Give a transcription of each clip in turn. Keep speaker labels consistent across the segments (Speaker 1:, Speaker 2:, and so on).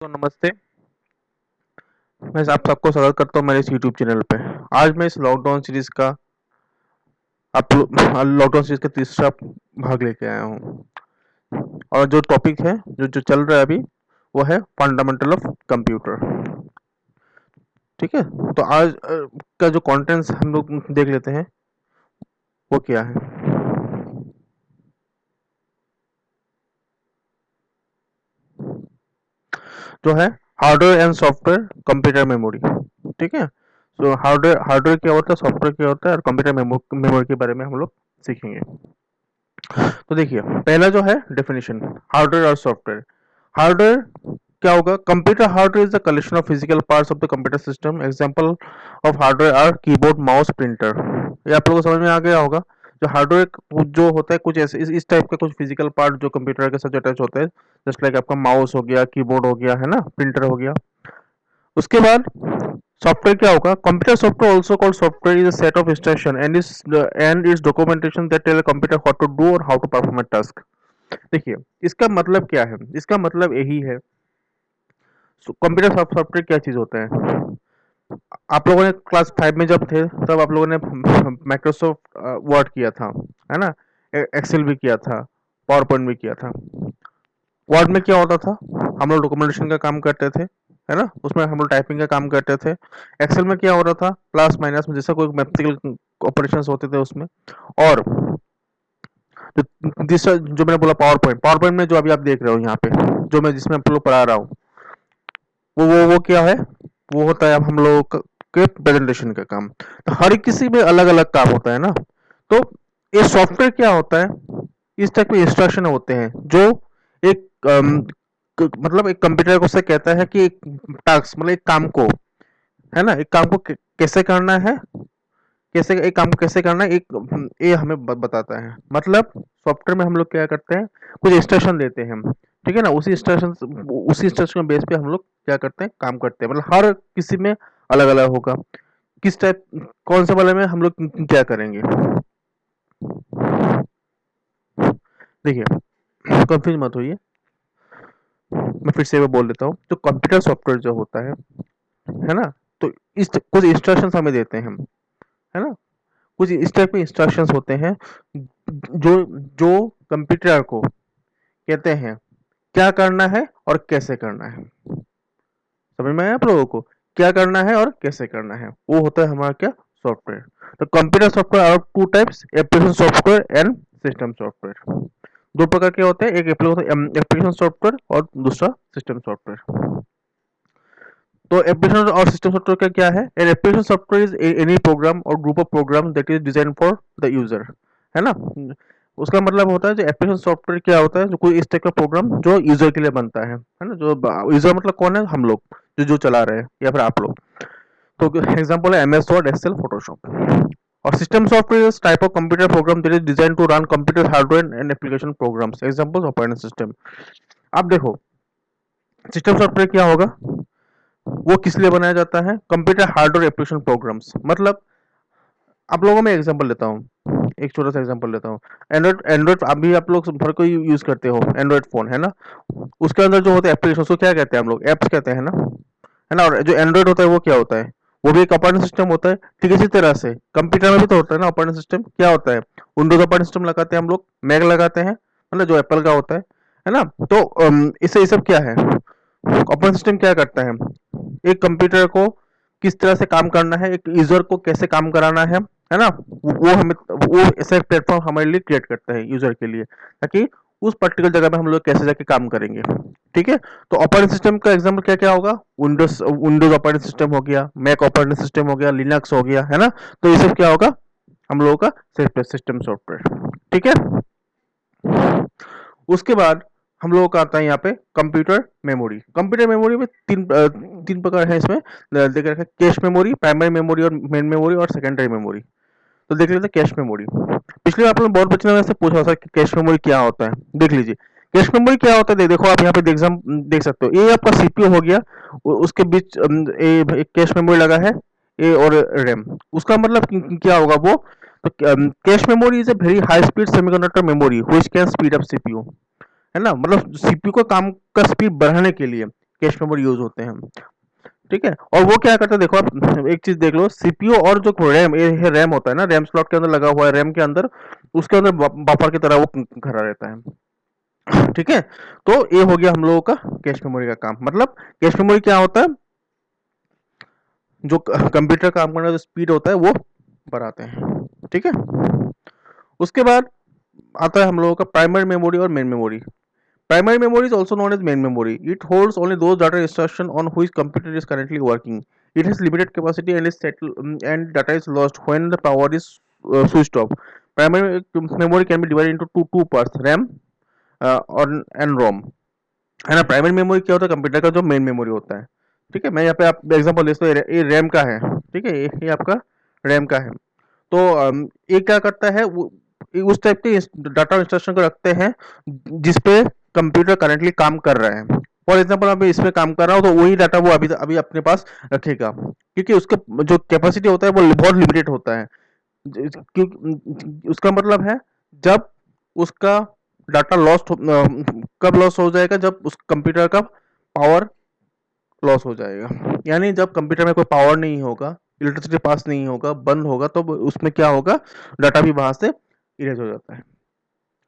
Speaker 1: तो नमस्ते। मैं आप सबको स्वागत करता हूँ मेरे इस यूट्यूब चैनल पे। आज मैं इस लॉकडाउन सीरीज का तीसरा भाग लेके आया हूँ। और जो टॉपिक है जो जो चल रहा है अभी, वो है फंडामेंटल ऑफ कंप्यूटर। ठीक है, तो आज का जो कंटेंट्स हम लोग देख लेते हैं वो क्या है। जो है hardware and software computer memory. ठीक है, तो हार्डवेयर हार्डवेयर क्या होता है, सॉफ्टवेयर क्या होता है, और कंप्यूटर मेमोरी के बारे में हम लोग सीखेंगे। तो देखिए, पहला जो है डेफिनेशन, हार्डवेयर और सॉफ्टवेयर। हार्डवेयर क्या होगा? Computer hardware is the collection of physical parts of the computer system. Example of hardware are keyboard, mouse, printer. ये आप लोगों को समझ में आ गया होगा। जो हार्डवेयर जो होता है कुछ ऐसे इस टाइप का कुछ फिजिकल पार्ट जो कंप्यूटर के साथ अटैच होता है, जस्ट लाइक आपका माउस हो गया, कीबोर्ड हो गया, है ना, प्रिंटर हो गया। उसके बाद सॉफ्टवेयर क्या होगा? Computer software also called software is a set of instruction and its documentation that tell computer what to do और how to perform a task. देखिए, इसका मतलब क्या है? इसका मतलब यही है, कंप्यूटर सॉफ्टवेयर क्या चीज होता है। आप लोगों ने क्लास 5 में जब थे तब आप लोगों ने माइक्रोसॉफ्ट वर्ड किया था, है ना, एक्सेल भी किया था, पावर पॉइंट भी किया था। वर्ड में क्या होता था? हम लोग डॉक्यूमेंटेशन का काम करते थे, है ना, उसमें हम लोग टाइपिंग का काम करते थे। एक्सेल में क्या होता था? प्लस माइनस में जैसा कोई मैथमेटिकल ऑपरेशंस होते थे उसमें। और दूसरा जो मैंने बोला, पावर पॉइंट में जो अभी आप देख रहे हो यहाँ पे, जो मैं जिसमें आप लोग पढ़ा रहा हूँ, वो क्या है? वो होता है अब हम लोगों के प्रेजेंटेशन का काम। तो हर किसी में अलग अलग काम होता है ना। तो ये सॉफ्टवेयर क्या होता है? इस टाइप के इंस्ट्रक्शन होते हैं जो एक मतलब एक कंप्यूटर को से कहता है कि एक टास्क मतलब एक काम को, है ना, एक काम को कैसे करना है, कैसे एक काम को कैसे करना है, एक ये हमें बताता है। मतलब सॉफ्टवेयर में हम लोग क्या करते हैं, कुछ इंस्ट्रक्शन देते हैं हम। ठीक है ना, उसी इंस्ट्रक्शन बेस पे हम लोग क्या करते हैं, काम करते हैं। मतलब हर किसी में अलग अलग होगा किस टाइप, कौन से वाले में हम लोग क्या करेंगे। देखिए, कंफ्यूज मत होइए, मैं फिर से वो बोल देता हूँ। जो कंप्यूटर सॉफ्टवेयर जो होता है ना, तो इस कुछ इंस्ट्रक्शंस हमें देते हैं हम, है ना, कुछ इस टाइप के इंस्ट्रक्शंस होते हैं जो जो कंप्यूटर को कहते हैं क्या करना है और कैसे करना है। समझ में आया आप लोगों को? क्या करना है और कैसे करना है, वो होता है हमारा क्या, सॉफ्टवेयर। तो computer software are two types, application software and system software. दो प्रकार के होते हैं, एक एप्लीकेशन सॉफ्टवेयर और दूसरा सिस्टम सॉफ्टवेयर। तो एप्लीकेशन और सिस्टम सॉफ्टवेयर का क्या है? An application software is any program और group of program that is design for the user, है ना। उसका मतलब होता है जो एप्लीकेशन सॉफ्टवेयर क्या होता है, जो कोई इस टाइप का प्रोग्राम जो यूजर के लिए बनता है ना। जो यूजर मतलब कौन है? हम लोग जो जो चला रहे हैं या फिर आप लोग। तो एग्जांपल है एमएस वर्ड, एक्सेल, फोटोशॉप। और system software is type of computer program that is design to run computer hardware and application programs. Examples operating system. अब देखो, सिस्टम सॉफ्टवेयर क्या होगा? वो किस लिए बनाया जाता है? Computer hardware application programs. मतलब आप लोगों में एग्जांपल लेता हूँ, एक छोटा सा एग्जांपल लेता हूँ। एंड्रॉइड एंड्रॉइड अभी आप लोग भर को यूज करते हो, एंड्रॉइड फोन है ना। उसके अंदर जो होते हैं एप्लीकेशन, उसको क्या कहते हैं हम लोग? एप्स कहते हैं ना, है ना। और जो एंड्रॉइड होता है वो क्या होता है? वो भी एक ऑपरेटिंग सिस्टम होता है। ठीक इसी तरह से कंप्यूटर में भी तो होता है ना ऑपरेटिंग सिस्टम। क्या होता है? विंडोज ऑपरेटिंग सिस्टम लगाते हैं हम लोग, मैक लगाते हैं, मतलब जो एप्पल का होता है ना। तो इससे ये सब क्या है? ऑपरेटिंग सिस्टम क्या करता है? एक कंप्यूटर को किस तरह से काम करना है, एक यूजर को कैसे काम कराना है ना, वो ऐसा एक प्लेटफॉर्म हमारे लिए क्रिएट करता है यूजर के लिए, ताकि उस पर्टिकुलर जगह में हम लोग कैसे जाके काम करेंगे। ठीक है, तो ऑपरेटिंग सिस्टम का एग्जांपल क्या क्या होगा? विंडोज ऑपरेटिंग सिस्टम हो गया, मैक ऑपरेटिंग सिस्टम हो गया, लिनक्स हो गया, है ना। तो ये सब क्या होगा? हम लोगों का सिस्टम सॉफ्टवेयर। ठीक है, उसके बाद हम लोगों का आता है यहाँ पे कंप्यूटर मेमोरी। कंप्यूटर मेमोरी में तीन प्रकार है इसमें। देख रखा है, कैश मेमोरी, प्राइमरी मेमोरी और मेन मेमोरी और सेकेंडरी मेमोरी। तो देख लेते हैं कैश मेमोरी। पिछले बार आप लोगों ने बहुत बच्चों ने से पूछा था कि कैश मेमोरी क्या होता है। देख लीजिए, कैश मेमोरी क्या होता है। देखो आप यहाँ पे एग्जाम देख सकते हो, ये आपका सीपीयू हो गया, उसके बीच एक कैश मेमोरी लगा है, ए और रैम। उसका मतलब क्या होगा वो? तो cache memory is a very high speed semiconductor memory which can speed up CPU, है ना। मतलब सीपीयू का काम का स्पीड बढ़ाने के लिए कैश मेमोरी यूज होते हैं, ठीक है। और वो क्या करता है देखो आप एक चीज देख लो, सीपीयू और जो रैम, ये रैम होता है ना, रैम स्लॉट के अंदर लगा हुआ है, रैम के अंदर उसके अंदर बफर की तरह वो खड़ा रहता है, ठीक है। तो ये हो गया हम लोगों का कैश मेमोरी का काम। मतलब कैश मेमोरी क्या होता है, जो कंप्यूटर काम करने का जो स्पीड होता है वो बढ़ाते हैं, ठीक है। उसके बाद आता है हम लोगों का प्राइमरी मेमोरी और main memory. Primary memory is also known as main memory. It holds only those data instruction on which computer is currently working. It has limited capacity and and data is lost when the power is switched off. Primary memory can be divided into two parts, RAM and ROM. है ना। Primary memory क्या होता है, computer का जो main memory होता है, ठीक है। मैं यहाँ पे आप एग्जांपल ले सकते हो, ये रैम का है, ठीक है, ये आपका रैम का है। तो ये क्या करता है, उस टाइप के डाटा इंस्ट्रक्शन को रखते हैं जिसपे कंप्यूटर करेंटली काम कर रहा है। फॉर एग्जाम्पल मैं इसमें काम कर रहा हूँ तो वही डाटा वो अभी अभी अपने पास रखेगा, क्योंकि उसका जो कैपेसिटी होता है वो बहुत लिमिटेड होता है। क्योंकि उसका मतलब है, जब उसका डाटा लॉस्ट कब लॉस हो जाएगा, जब उस कंप्यूटर का पावर लॉस हो जाएगा। यानी जब कंप्यूटर में कोई पावर नहीं होगा, इलेक्ट्रिसिटी पास नहीं होगा, बंद होगा, तो उसमें क्या होगा, डाटा भी वहां से इरेज हो जाता है,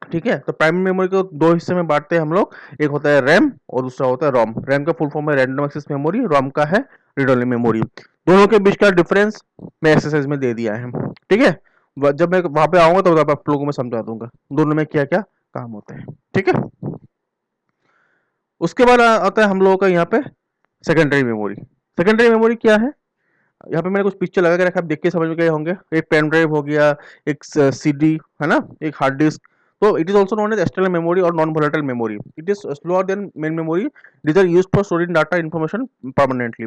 Speaker 1: ठीक है। तो प्राइमरी मेमोरी को दो हिस्से में बांटते हैं हम लोग, एक होता है रैम और दूसरा होता है रोम। रैम का फुल फॉर्म है रैंडम एक्सेस मेमोरी, रोम का है रीड ओनली मेमोरी। दोनों के बीच का डिफरेंस मैं एक्सरसाइज में दे दिया है, ठीक है। जब मैं वहां पे आऊंगा तो आप लोगों को मैं समझा दूंगा दोनों में क्या क्या काम होते हैं, ठीक है। उसके बाद आता है हम लोगों का यहाँ पे सेकेंडरी मेमोरी। सेकेंडरी मेमोरी क्या है, यहाँ पे मैंने कुछ पिक्चर लगा के रखा, आप देख के समझ में गए होंगे। एक पेन ड्राइव हो गया, एक सीडी है ना, एक हार्ड डिस्क। तो it is also known as external memory और non volatile memory. It is slower than main memory. These are used for storing data information permanently.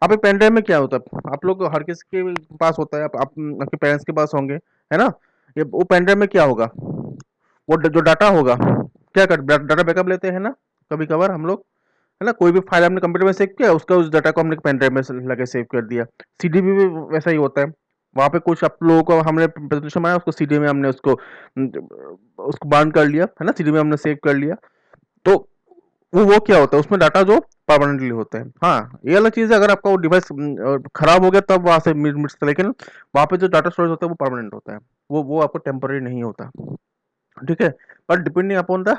Speaker 1: आप एक पेन ड्राइव में क्या होता है, आप लोग हर किसी के पास होता है, आप आपके पेरेंट्स के पास होंगे, है ना। ये वो पेन ड्राइव में क्या होगा, वो जो डाटा होगा, क्या कर डाटा बैकअप लेते हैं ना कभी कभार हम लोग, है ना। कोई भी फाइल हमने कंप्यूटर में सेव किया, उसका उस डाटा को हमने पेन ड्राइव में लगे सेव कर दिया। सीडी भी वैसा ही होता है। वहां पे कुछ आप लोगों को हमने प्रेजेंटेशन बनाया, उसको सीडी में हमने उसको बांध कर लिया, है ना, सीडी में हमने सेव कर लिया। तो वो क्या होता है, उसमें डाटा जो परमानेंटली होता है। हाँ, ये अलग चीज है, अगर आपका वो डिवाइस खराब हो गया तब वहां से मिट सकता है, लेकिन वहां पे जो डाटा स्टोरेज होता है वो परमानेंट होता है, वो आपको टेम्पररी नहीं होता, ठीक है। But depending upon the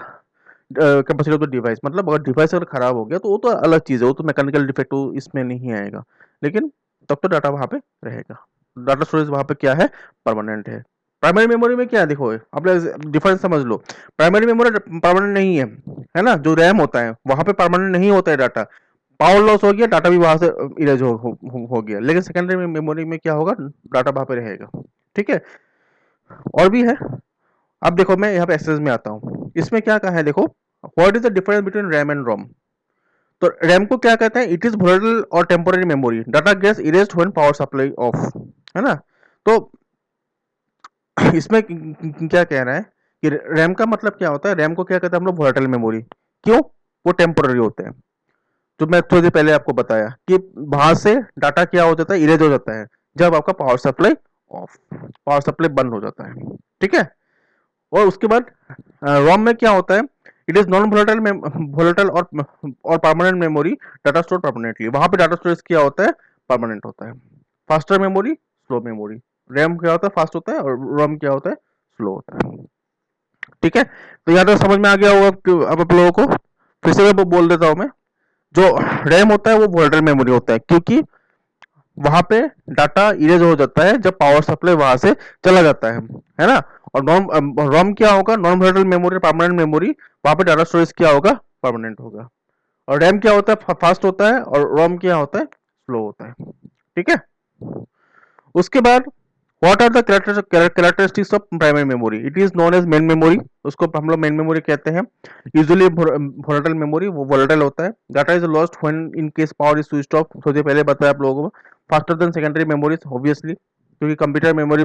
Speaker 1: capacity of the device, मतलब अगर डिवाइस अगर खराब हो गया तो वो तो अलग चीज है, वो तो मैकेनिकल डिफेक्ट इसमें नहीं आएगा, लेकिन तब तो डाटा वहां पे रहेगा। डाटा स्टोरेज वहां पे क्या है, परमानेंट है। प्राइमरी मेमोरी में क्या है, देखो आप डिफरेंस समझ लो। प्राइमरी मेमोरी परमानेंट नहीं है ना। जो रैम होता है वहां पे परमानेंट नहीं होता है डाटा, पावर लॉस हो गया, डाटा भी वहां से इरेज हो गया। लेकिन सेकेंडरी मेमोरी में क्या होगा, डाटा वहां पे रहेगा, ठीक है। और भी है। अब देखो मैं यहाँ पे एक्सेस में आता हूँ, इसमें क्या कहा है देखो, what is the difference between RAM and ROM. तो रैम को क्या कहते हैं, इट इज वोलेटाइल और temporary memory, data gets erased when power supply off, है ना। तो इसमें क्या कह रहा है कि रैम का मतलब क्या होता है, रैम को क्या कहते हैं हम लोग, वोलेटाइल मेमोरी। क्यों, वो टेम्पोररी होते हैं, जो मैं थोड़ी देर पहले आपको बताया कि वहां से डाटा क्या हो जाता है, इरेज हो जाता है जब आपका power supply of, power supply बंद हो जाता है, ठीक है। और उसके बाद रोम में क्या होता है, it is non volatile, volatile और permanent memory, data store permanently. वहां पे डाटा स्टोरेज क्या होता है, परमानेंट होता है। Faster memory, slow memory. RAM क्या होता है, फास्ट होता है, और रोम क्या होता है, स्लो होता है, ठीक है। तो यहाँ तक समझ में आ गया होगा अब आप लोगों को। फिर से मैं बोल देता हूँ मैं, जो रैम होता है वो वोलेटाइल मेमोरी होता है, क्योंकि वहां पे डाटा इरेज हो जाता है जब पावर सप्लाई वहां से चला जाता है ना। और नॉन रोम क्या होगा, non volatile memory, permanent memory, वहां पे डाटा स्टोरेज क्या होगा, परमानेंट होगा। और रैम क्या होता है, फास्ट होता है, और रोम क्या होता है, स्लो होता है, ठीक है। उसके बाद what are the characteristics of primary memory, it is known as main memory, उसको हम लोग मेन मेमोरी कहते हैं। यूजुअली वोलेटाइल मेमोरी, वो वोलेटाइल होता है। Data is lost when in case power is switched off, थोड़ी देर पहले बताया आप लोगों को। Faster than secondary memories obviously, क्योंकि कंप्यूटर मेमोरी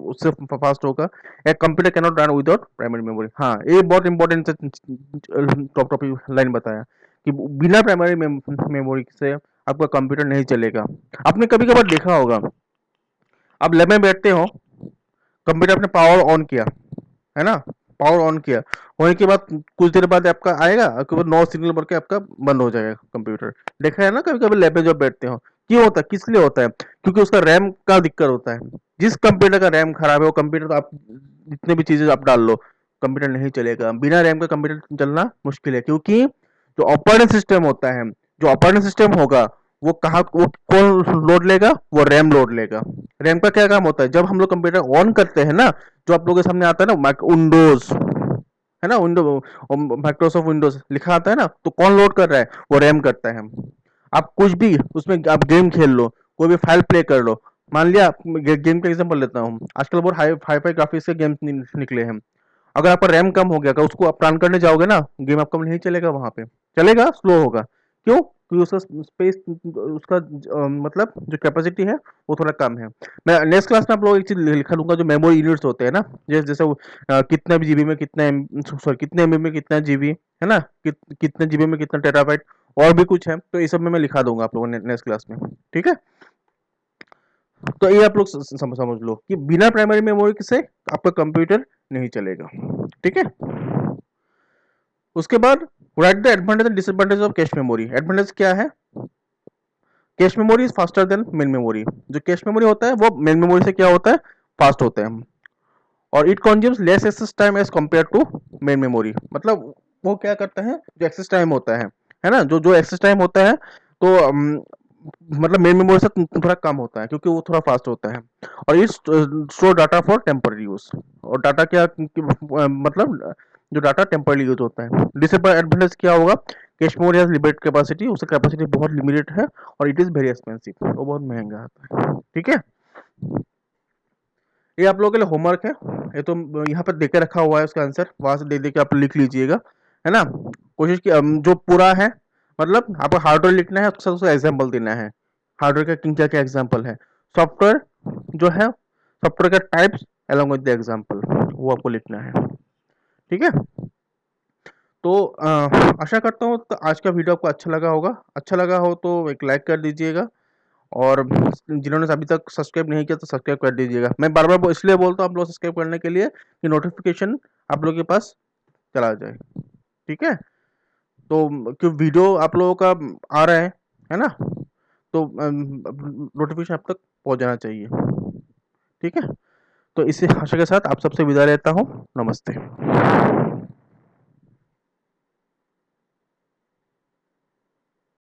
Speaker 1: उससे फास्ट होगा। एक computer can not run without primary memory. हाँ, ये बहुत इंपॉर्टेंट टॉपिक लाइन बताया कि बिना प्राइमरी मेमोरी से आपका कंप्यूटर नहीं चलेगा। आपने कभी कभार देखा होगा, आप लैब में बैठते हो, कंप्यूटर अपने पावर ऑन किया, है ना, पावर ऑन किया, होने के बाद कुछ देर बाद आपका आएगा, उसके बाद 9 सिग्नल बढ़ के आपका बंद हो जाएगा कंप्यूटर। देखा है ना कभी कभी लैब में जब बैठते हो, क्यों होता है, किस लिए होता है, क्योंकि उसका रैम का दिक्कत होता है। जिस कंप्यूटर का रैम खराब है वो कंप्यूटर तो आप जितने भी चीजें आप डाल लो, कंप्यूटर नहीं चलेगा। बिना रैम का कंप्यूटर चलना मुश्किल है, क्योंकि जो ऑपरेटिंग सिस्टम होता है, जो ऑपरेटिंग सिस्टम होगा वो कहाँ, वो कौन लोड लेगा, वो रैम लोड लेगा। रैम का क्या काम होता है, जब हम लोग कंप्यूटर ऑन करते हैं ना, जो आप लोगों के सामने आता है ना विंडोज, है ना, विंडो माइक्रोसॉफ्ट विंडोज लिखा आता है ना, तो कौन लोड कर रहा है, वो रैम करता है। आप कुछ भी उसमें आप गेम खेल लो, कोई भी फाइल प्ले कर लो, मान लिया गेम का एग्जांपल लेता हूँ, आजकल बहुत हाई हाई फाई ग्राफिक्स के गेम्स निकले हैं। अगर आपका रैम कम हो गया, अगर उसको आप रन करने जाओगे ना, गेम आपका नहीं चलेगा, वहां पे चलेगा, स्लो होगा। क्यों, क्योंकि उसका स्पेस, उसका मतलब जो कैपेसिटी है वो थोड़ा कम है। मैं नेक्स्ट क्लास में आप लोग एक चीज लिखा लूंगा, जो मेमोरी यूनिट्स होते हैं ना, जैसे वो, कितने जीबी में कितना, सॉरी कितने एमबी में कितना जीबी, है ना, कितने जीबी में कितना टेराबाइट, और भी कुछ है, तो ये सब में मैं लिखा दूंगा आप लोगों ने नेक्स्ट क्लास में। ठीक है, तो ये आप लोग समझ लो कि बिना प्राइमरी मेमोरी से आपका कंप्यूटर नहीं चलेगा। ठीक है, उसके बाद right the advantage and disadvantage of cache memory. Advantage क्या है, cache memory is faster than main memory. जो कैश मेमोरी होता है वो मेन मेमोरी से क्या होता है, फास्ट होता है। और it consumes less access time as compare to main memory. मतलब वो क्या करता है, जो एक्सेस टाइम होता है ना, जो जो एक्सेस टाइम होता है, तो मतलब मेन मेमोरी से थोड़ा कम होता है, क्योंकि वो थोड़ा फास्ट होता है। और it store data for temporary use. और डाटा क्या मतलब जो डाटा टेम्पररी यूज होता है। डिसएडवांटेज क्या होगा, cache memory has limited capacity, उसका कैपेसिटी बहुत लिमिटेड है, और इट इज वेरी एक्सपेंसिव, वो बहुत महंगा आता है। ठीक है, ये आप लोगों के लिए होमवर्क है, ये तो यहाँ पर देके रखा हुआ है, उसका आंसर वहां से देख देख के आप लिख लीजिएगा, है ना। कोशिश की जो पूरा है, मतलब आपको हार्डवेयर लिखना है, उसका एग्जाम्पल देना है, हार्डवेयर का क्या क्या एग्जाम्पल है, सॉफ्टवेयर जो है, सॉफ्टवेयर का types along with the example, वो आपको लिखना है। ठीक है, तो आशा करता हूँ तो आज का वीडियो आपको अच्छा लगा होगा। अच्छा लगा हो तो एक लाइक कर दीजिएगा, और जिन्होंने अभी तक सब्सक्राइब नहीं किया तो सब्सक्राइब कर दीजिएगा। मैं बार बार इसलिए बोलता हूँ आप लोग सब्सक्राइब करने के लिए, कि नोटिफिकेशन आप लोग के पास चला जाए। ठीक है, तो क्यों वीडियो आप लोगों का आ रहा है ना, तो नोटिफिकेशन आप तक पहुंच जाना चाहिए। ठीक है, तो इसी आशा के साथ आप सबसे विदा लेता हूँ। नमस्ते।